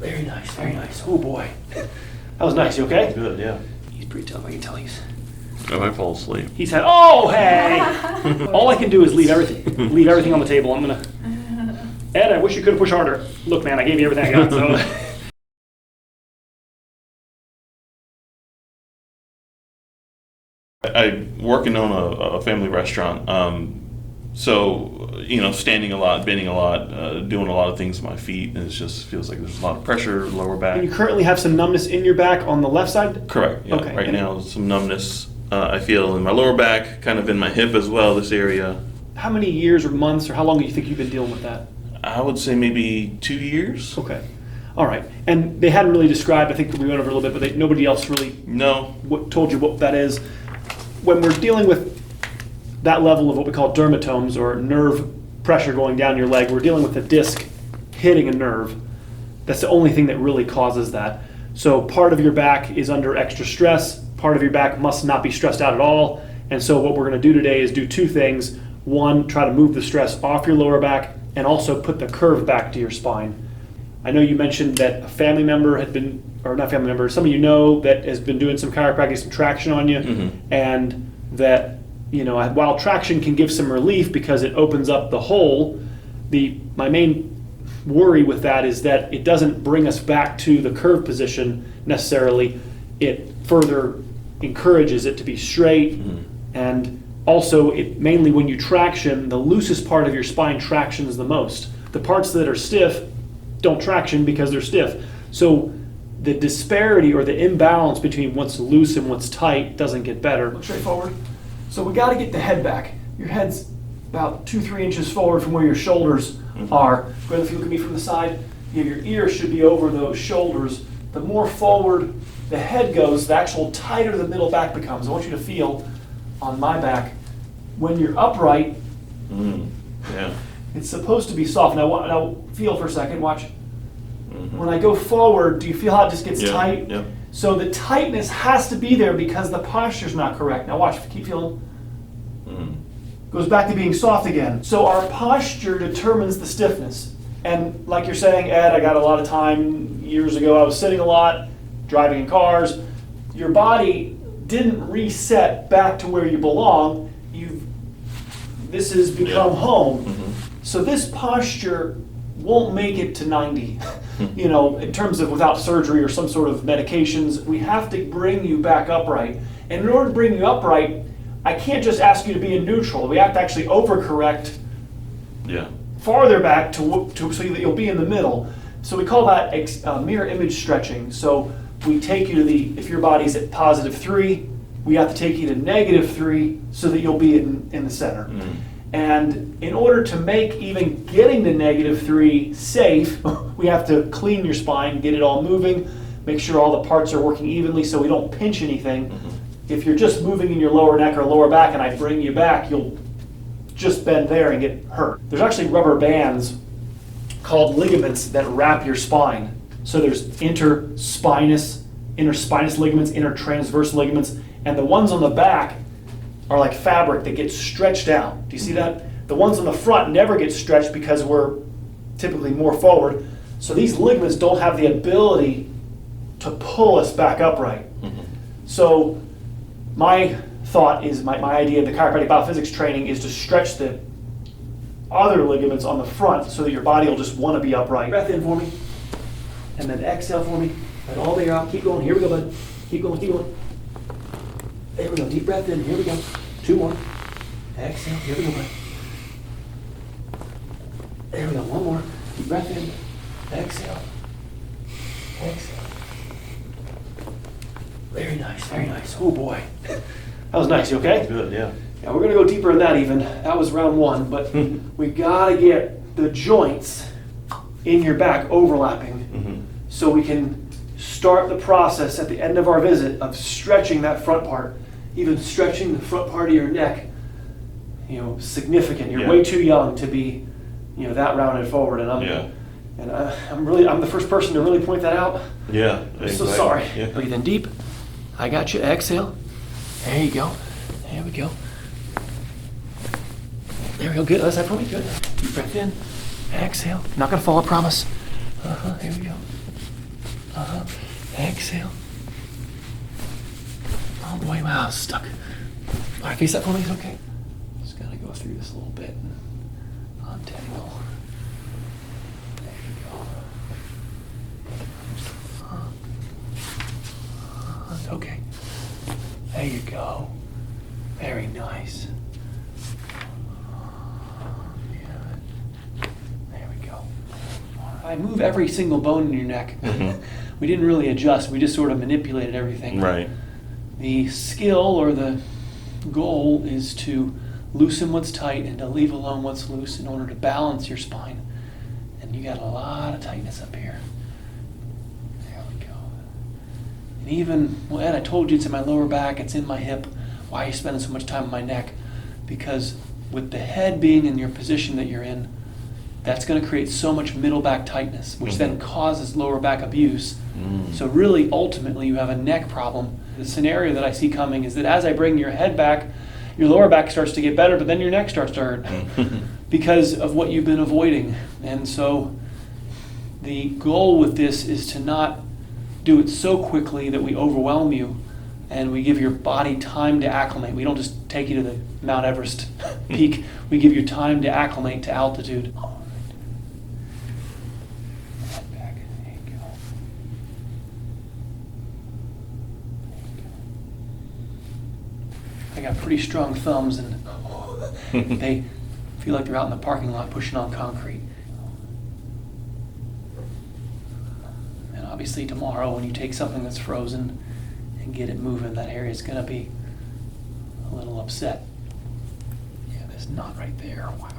Very nice, very nice. Oh boy. That was nice, you okay? Good, yeah. He's pretty tough, I can tell I might fall asleep. He's had, oh, hey! All I can do is leave everything on the table. I'm gonna, Ed, I wish you could have pushed harder. Look, man, I gave you everything I got, so. I'm working on a family restaurant, so standing a lot, bending a lot, doing a lot of things with my feet, and it just feels like there's a lot of pressure, lower back. And you currently have some numbness in your back on the left side? Correct. Yeah. Okay. Right now, some numbness I feel in my lower back, kind of in my hip as well. This area. How many years or months, or how long do you think you've been dealing with that? I would say maybe 2 years. Okay. All right. And they hadn't really described, I think we went over a little bit, but nobody else really told you what that is. When we're dealing with that level of what we call dermatomes, or nerve pressure going down your leg, we're dealing with a disc hitting a nerve. That's the only thing that really causes that. So part of your back is under extra stress. Part of your back must not be stressed out at all. And so what we're going to do today is do two things. One, try to move the stress off your lower back, and also put the curve back to your spine. I know you mentioned that a family member had been, or not family member, somebody you know that has been doing some chiropractic, some traction on you, and that, while traction can give some relief because it opens up the hole, my main worry with that is that it doesn't bring us back to the curve position necessarily. It further encourages it to be straight, and also it mainly, when you traction, the loosest part of your spine tractions the most. The parts that are stiff don't traction because they're stiff. So the disparity or the imbalance between what's loose and what's tight doesn't get better. Look straight forward. So we got to get the head back. Your head's about 2-3 inches forward from where your shoulders are. But if you look at me from the side, your ear should be over those shoulders. The more forward the head goes, the actual tighter the middle back becomes. I want you to feel on my back, when you're upright, it's supposed to be soft. Now feel for a second, watch. When I go forward, do you feel how it just gets tight? Yeah. So the tightness has to be there because the posture's not correct. Now watch, keep feeling. Goes back to being soft again. So our posture determines the stiffness. And like you're saying, Ed, I got a lot of time years ago, I was sitting a lot, driving in cars. Your body didn't reset back to where you belong. This has become home. So this posture won't make it to 90. In terms of without surgery or some sort of medications, we have to bring you back upright. And in order to bring you upright, I can't just ask you to be in neutral. We have to actually overcorrect farther back to so that you'll be in the middle. So we call that mirror image stretching. So we take you to if your body's at +3, we have to take you to -3 so that you'll be in the center. And in order to make even getting to -3 safe, we have to clean your spine, get it all moving, make sure all the parts are working evenly so we don't pinch anything. If you're just moving in your lower neck or lower back and I bring you back, you'll just bend there and get hurt. There's actually rubber bands called ligaments that wrap your spine. So there's interspinous ligaments, intertransverse ligaments, and the ones on the back are like fabric that gets stretched out. Do you see that? The ones on the front never get stretched because we're typically more forward. So these ligaments don't have the ability to pull us back upright. So my thought is, my idea of the chiropractic biophysics training is to stretch the other ligaments on the front so that your body will just want to be upright. Breath in for me, and then exhale for me. Let all the air out. Keep going. Here we go, bud. Keep going, keep going. There we go. Deep breath in. Here we go. 2 more. Exhale. Here we go, bud. There we go. 1 more. Deep breath in. Exhale. Exhale. Very nice, very nice. Oh boy. That was nice. You okay? Good, yeah. Yeah, we're going to go deeper in that even. That was round 1, but we got to get the joints in your back overlapping so we can start the process at the end of our visit of stretching that front part, even stretching the front part of your neck, significant. You're way too young to be, that rounded forward, and I'm the first person to really point that out. Yeah. I'm so sorry. Yeah. Breathe in deep. I got you. Exhale. There you go. There we go. There we go. Good. That's that for me. Good. Deep breath in. Exhale. Not gonna fall, I promise. Here we go. Exhale. All the way. Wow, stuck. All right, face up for me. It's okay. Just gotta go through this a little bit and untangle. There you go. Okay. There you go. Very nice. There we go. I move every single bone in your neck. Mm-hmm. We didn't really adjust. We just sort of manipulated everything. Right. The skill or the goal is to loosen what's tight and to leave alone what's loose in order to balance your spine. And you got a lot of tightness up here. There we go. And even, well, Ed, I told you it's in my lower back, it's in my hip. Why are you spending so much time on my neck? Because with the head being in your position that you're in, that's going to create so much middle back tightness, which then causes lower back abuse. So really, ultimately, you have a neck problem. The scenario that I see coming is that as I bring your head back, your lower back starts to get better, but then your neck starts to hurt because of what you've been avoiding. And so the goal with this is to not do it so quickly that we overwhelm you and we give your body time to acclimate. We don't just take you to the Mount Everest peak. We give you time to acclimate to altitude. Head back. There you go. I got pretty strong thumbs and they feel like they're out in the parking lot pushing on concrete. And obviously tomorrow when you take something that's frozen and get it moving, that area is going to be a little upset. Yeah, there's knot right there. Wow.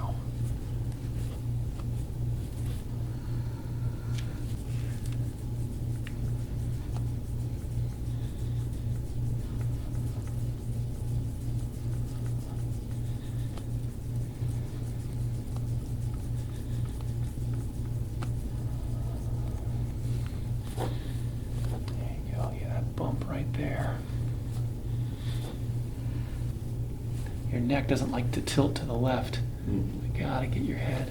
Right there. Your neck doesn't like to tilt to the left. You gotta get your head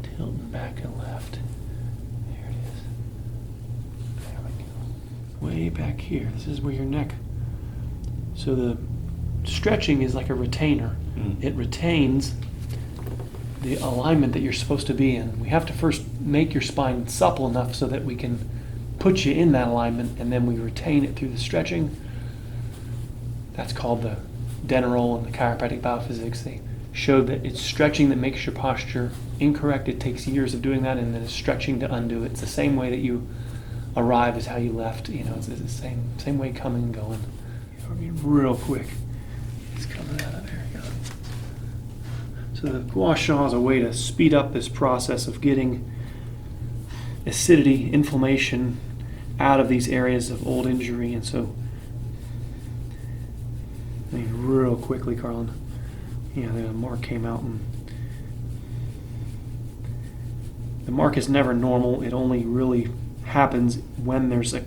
tilting back and left. There it is. There we go. Way back here. This is where your neck. So the stretching is like a retainer. It retains the alignment that you're supposed to be in. We have to first make your spine supple enough so that we can put you in that alignment, and then we retain it through the stretching. That's called the Deneral and the chiropractic biophysics. They showed that it's stretching that makes your posture incorrect. It takes years of doing that, and then it's stretching to undo it. It's the same way that you arrive as how you left. You know, it's the same way coming and going. Real quick. It's coming out of there. So the gua sha is a way to speed up this process of getting acidity, inflammation out of these areas of old injury. And so, I mean, real quickly, Carlin, the mark came out, and the mark is never normal. It only really happens when there's a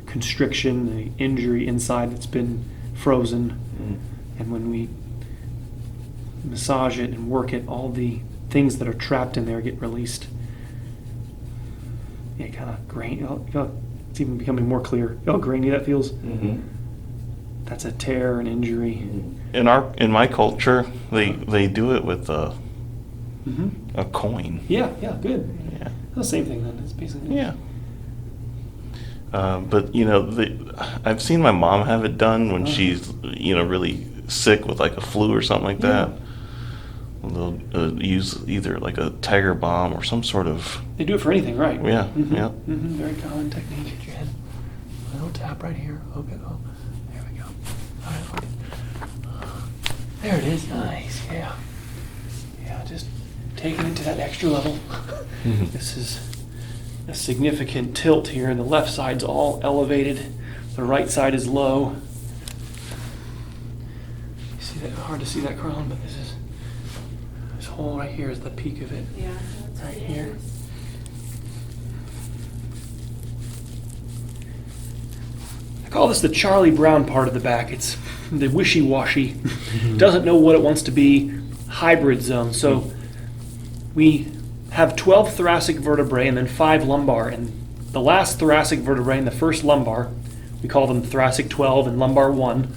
constriction, the injury inside that's been frozen. And when we massage it and work it, all the things that are trapped in there get released. It kind of grainy. It's even becoming more clear. How grainy that feels. That's a tear, an injury. In my culture, they do it with a coin. Yeah, good. Yeah. The same thing then. It's basically. Yeah. But I've seen my mom have it done when she's really sick with like a flu or something like that. They'll use either like a tiger balm or some sort of. They do it for anything, right? Yeah. Very common technique. Get your head. A little tap right here. Okay. Oh, there we go. All right. There it is. Nice. Yeah. Just taking it to that extra level. This is a significant tilt here. The left side's all elevated. The right side is low. You see that? Hard to see that, Carlin, but this hole right here is the peak of it. Yeah, that's right what it here. is. I call this the Charlie Brown part of the back. It's the wishy-washy, doesn't know what it wants to be, hybrid zone. So we have 12 thoracic vertebrae and then 5 lumbar, and the last thoracic vertebrae and the first lumbar, we call them thoracic 12 and lumbar 1,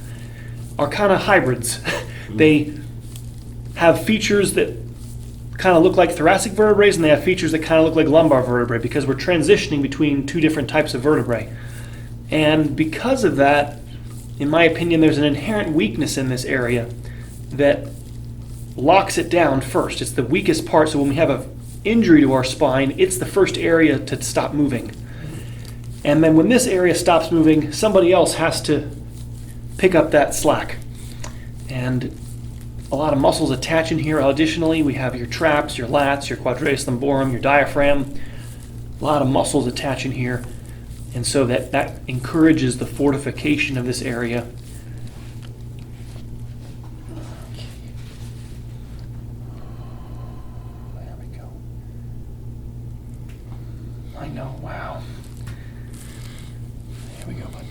are kind of hybrids. They have features that kind of look like thoracic vertebrae, and they have features that kind of look like lumbar vertebrae, because we're transitioning between two different types of vertebrae. And because of that, in my opinion, there's an inherent weakness in this area that locks it down first. It's the weakest part, so when we have an injury to our spine, it's the first area to stop moving. And then when this area stops moving, somebody else has to pick up that slack. And a lot of muscles attach in here. Additionally, we have your traps, your lats, your quadratus lumborum, your diaphragm. A lot of muscles attach in here. And so that encourages the fortification of this area. There we go. I know, wow. There we go, bud.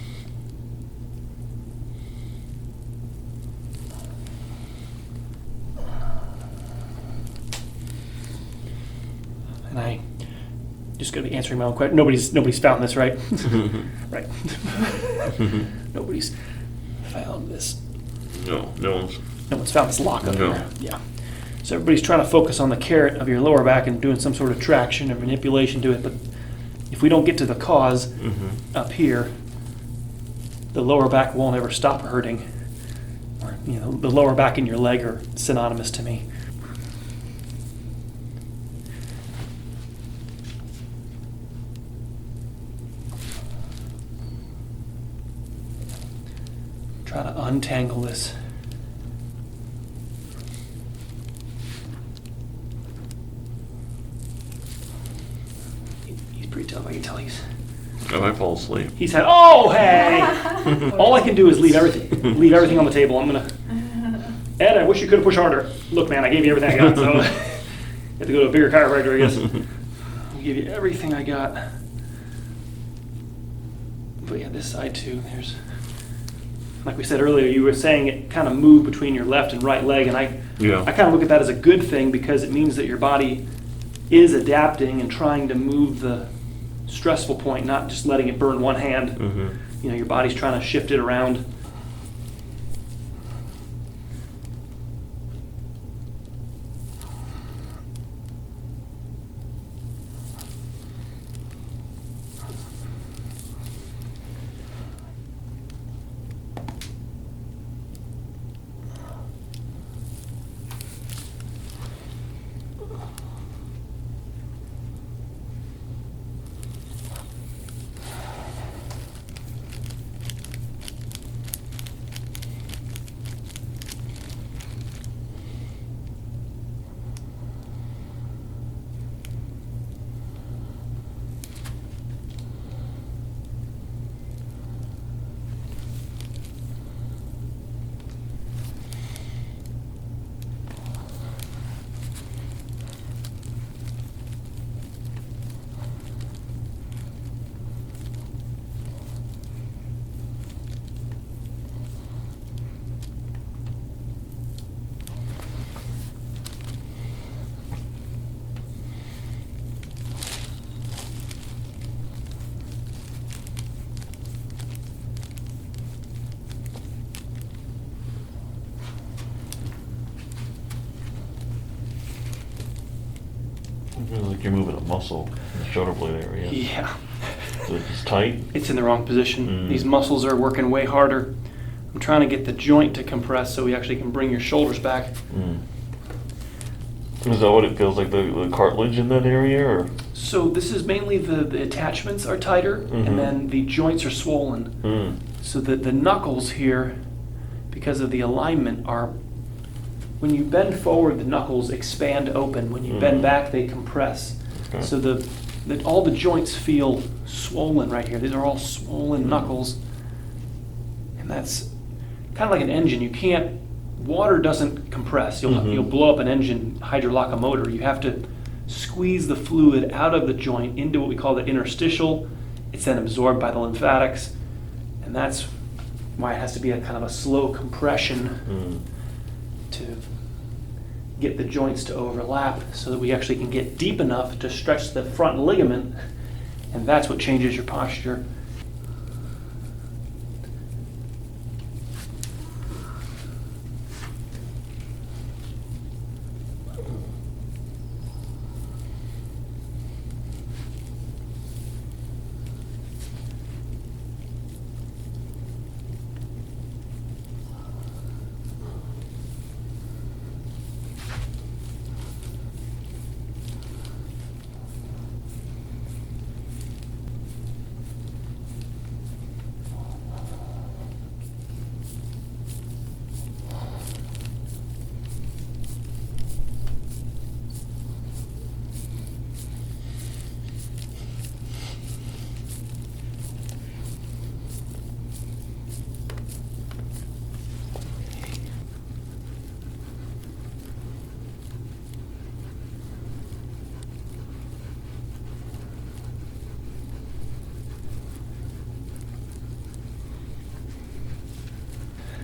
And I just going to be answering my own question. Nobody's found this, right? Right. Nobody's found this. No one's found this lock up No. here. Yeah. So everybody's trying to focus on the carrot of your lower back and doing some sort of traction or manipulation to it. But if we don't get to the cause up here, the lower back won't ever stop hurting. Or, the lower back and your leg are synonymous to me. Try to untangle this. He's pretty tough. I can tell I might fall asleep. He's had. Oh, hey! All I can do is leave everything on the table. I'm gonna. Ed, I wish you could have pushed harder. Look, man, I gave you everything I got, so you have to go to a bigger chiropractor, I guess. I'll give you everything I got. But yeah, this side too. There's. Like we said earlier, you were saying it kind of moved between your left and right leg, and I kind of look at that as a good thing, because it means that your body is adapting and trying to move the stressful point, not just letting it burn one hand. Your body's trying to shift it around. Feels like you're moving a muscle in the shoulder blade area. Yeah. So it's tight? It's in the wrong position. These muscles are working way harder. I'm trying to get the joint to compress so we actually can bring your shoulders back. Is that what it feels like, the cartilage in that area? Or? So this is mainly the attachments are tighter, and then the joints are swollen. So the knuckles here, because of the alignment, are, when you bend forward, the knuckles expand open. When you bend back, they compress. Okay. So all the joints feel swollen right here. These are all swollen knuckles. And that's kind of like an engine. Water doesn't compress. You'll blow up an engine, hydrolock a motor. You have to squeeze the fluid out of the joint into what we call the interstitial. It's then absorbed by the lymphatics. And that's why it has to be a kind of a slow compression to get the joints to overlap so that we actually can get deep enough to stretch the front ligament And that's what changes your posture.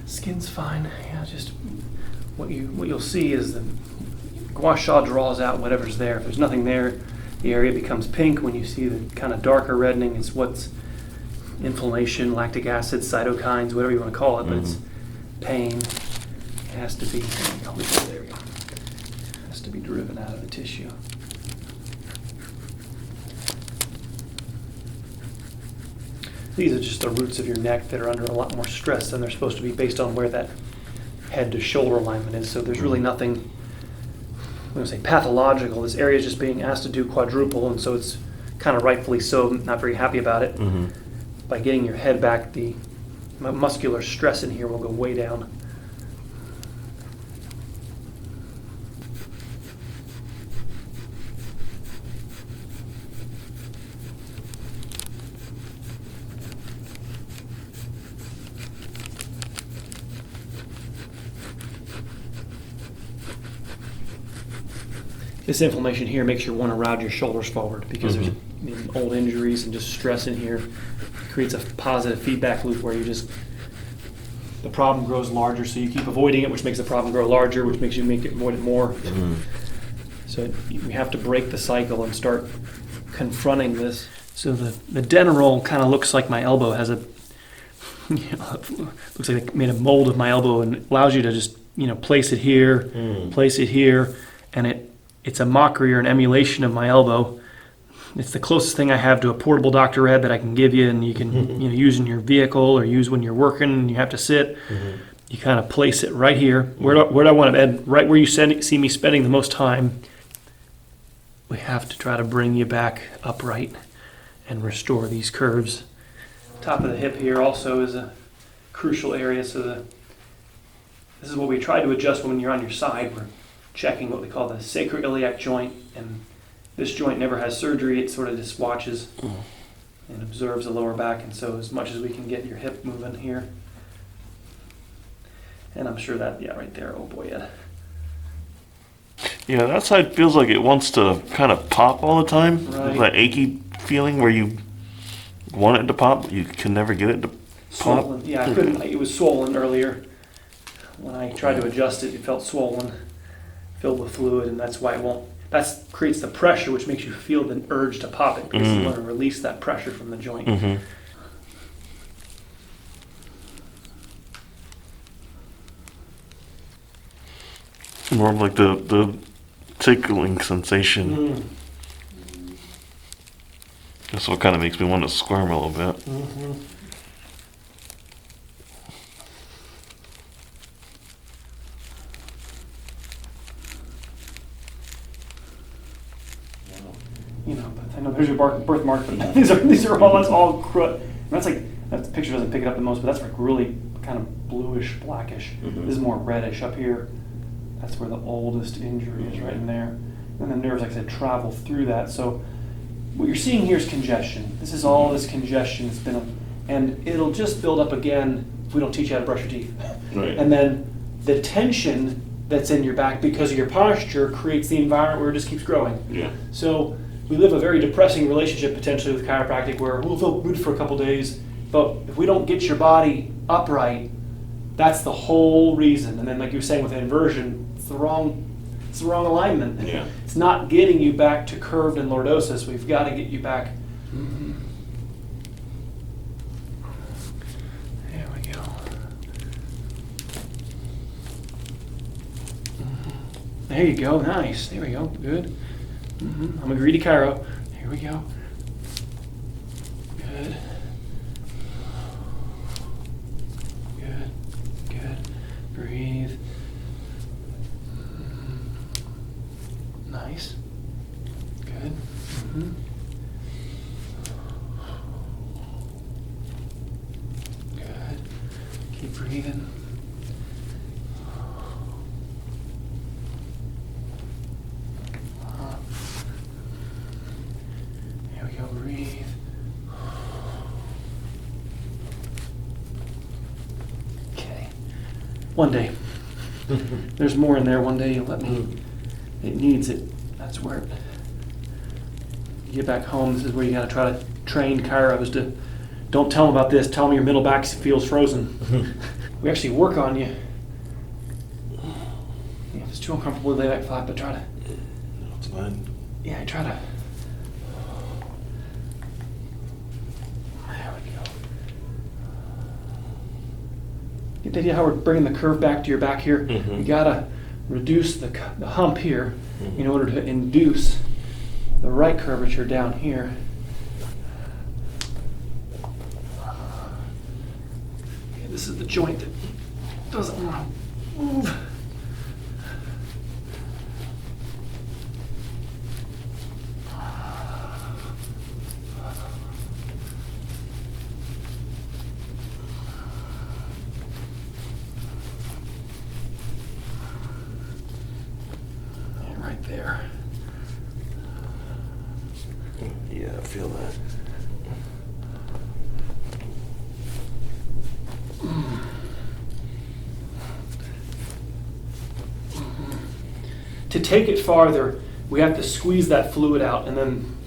Skin's fine. Yeah, just what you'll see is the gua sha draws out whatever's there. If there's nothing there, the area becomes pink. When you see the kind of darker reddening, it's what's inflammation, lactic acid, cytokines, whatever you want to call it, but it's pain. It has to be, there we go. It has to be driven out of the tissue. These are just the roots of your neck that are under a lot more stress than they're supposed to be based on where that head to shoulder alignment is. So there's really nothing, I'm going to say pathological. This area is just being asked to do quadruple, and so it's kind of rightfully so, not very happy about it. By getting your head back, the muscular stress in here will go way down. This inflammation here makes you want to route your shoulders forward because there's old injuries and just stress in here creates a positive feedback loop where the problem grows larger, so you keep avoiding it, which makes the problem grow larger, which makes you avoid it more. So you have to break the cycle and start confronting this. So the dental roll kind of looks like my elbow has looks like they made a mold of my elbow and allows you to just place it here, and it's a mockery or an emulation of my elbow. It's the closest thing I have to a portable Dr. Ed that I can give you, and you can use in your vehicle or use when you're working and you have to sit. You kind of place it right here. Where do I want to end? Right where you see me spending the most time. We have to try to bring you back upright and restore these curves. Top of the hip here also is a crucial area. So this is what we try to adjust when you're on your side. We're checking what we call the sacroiliac joint, and this joint never has surgery. It sort of just watches and observes the lower back, and so as much as we can get your hip moving here. And I'm sure that, right there, oh boy, Ed. Yeah, that side feels like it wants to kind of pop all the time. Right. That achy feeling where you want it to pop, but you can never get it to pop. Swollen. Yeah, I couldn't. It was swollen earlier. When I tried to adjust it, it felt swollen, filled with fluid, and that's why it won't. That creates the pressure, which makes you feel the urge to pop it, because you want to release that pressure from the joint. More of like the tickling sensation. That's what kind of makes me want to squirm a little bit. But I know there's your birthmark, but these are all, that's all that's the picture doesn't pick it up the most, but that's like really kind of bluish, blackish. This is more reddish up here. That's where the oldest injury is, right in there. And the nerves, like I said, travel through that. So what you're seeing here is congestion. This is all this congestion that's been, and it'll just build up again if we don't teach you how to brush your teeth. Right. And then the tension that's in your back because of your posture creates the environment where it just keeps growing. Yeah. So we live a very depressing relationship potentially with chiropractic where we'll feel good for a couple days, but if we don't get your body upright, that's the whole reason. And then like you were saying with inversion, it's the wrong alignment. Yeah. It's not getting you back to curved and lordosis. We've got to get you back Mm-hmm. There we go. There you go, nice. There we go, good. Mm-hmm. I'm a greedy chiro. Here we go. Good. Good, good. Breathe. Nice. Good. Mm-hmm. Good. Keep breathing. Here we go, breathe. Okay. One day. There's more in there. One day you'll let me. It needs it. That's where you get back home. This is where you got to try to train chiros to don't tell them about this. Tell them your middle back feels frozen. We actually work on you. If it's too uncomfortable, lay back flat, but try to. No, it's fine. Yeah, try to. There we go. Get the idea how we're bringing the curve back to your back here? Mm-hmm. You gotta reduce the hump here in order to induce the right curvature down here. Okay, this is the joint that doesn't want to move. Right there. Yeah, I feel that. To take it farther, we have to squeeze that fluid out, and then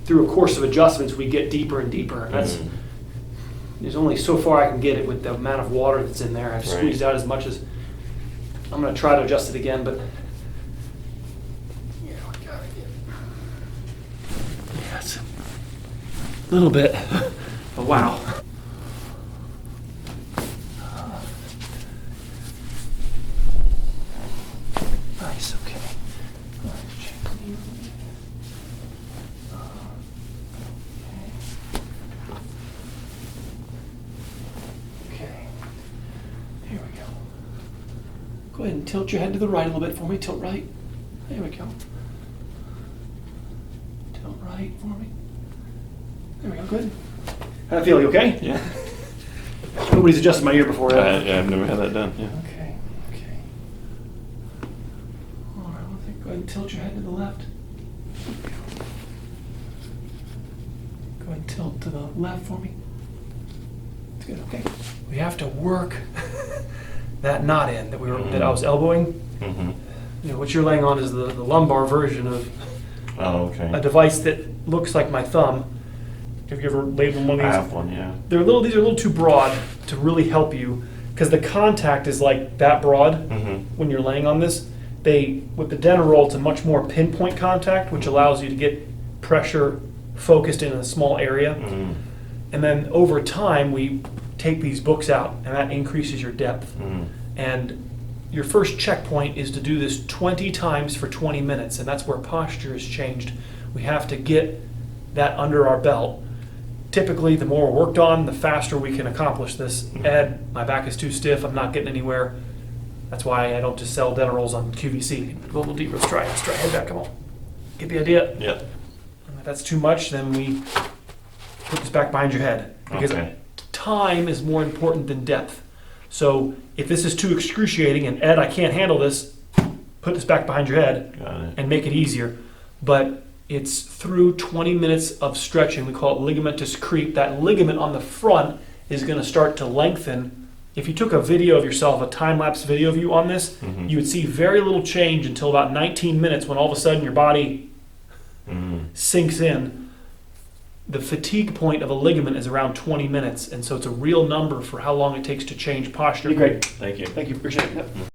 through a course of adjustments, we get deeper and deeper. And that's there's only so far I can get it with the amount of water that's in there. I've squeezed out as much as I'm going to try to adjust it again, but yeah, we gotta get. Yes, a little bit. But wow. Nice. Okay. Okay. Here we go. Go ahead and tilt your head to the right a little bit for me. Tilt right. There we go. Tilt right for me. There we go. Good. How'd I feel? You okay? Yeah. Nobody's adjusted my ear before. I've never had that done. Yeah. Okay. Okay. All right. Well, go ahead and tilt your head to the left. Go ahead and tilt to the left for me. That's good. Okay. We have to work that knot in that I was elbowing. Mm-hmm. You know, what you're laying on is the lumbar version of a device that looks like my thumb. Have you ever laid one of these? I have one, yeah. These are a little too broad to really help you because the contact is like that broad when you're laying on this. With the Deneroll, it's a much more pinpoint contact, which allows you to get pressure focused in a small area. And then over time, we take these books out, and that increases your depth. And your first checkpoint is to do this 20 times for 20 minutes, and that's where posture is changed. We have to get that under our belt. Typically, the more we're worked on, the faster we can accomplish this. Ed, my back is too stiff, I'm not getting anywhere. That's why I don't just sell Denerolls on QVC. Go a little deeper, let's try head back, come on. Get the idea? Yeah. And if that's too much, then we put this back behind your head. Because time is more important than depth. So if this is too excruciating, and Ed, I can't handle this, put this back behind your head and make it easier. But it's through 20 minutes of stretching. We call it ligamentous creep. That ligament on the front is going to start to lengthen. If you took a video of yourself, a time-lapse video of you on this, you would see very little change until about 19 minutes when all of a sudden your body sinks in. The fatigue point of a ligament is around 20 minutes, and so it's a real number for how long it takes to change posture. Great. Thank you. Thank you. Appreciate it. Yep.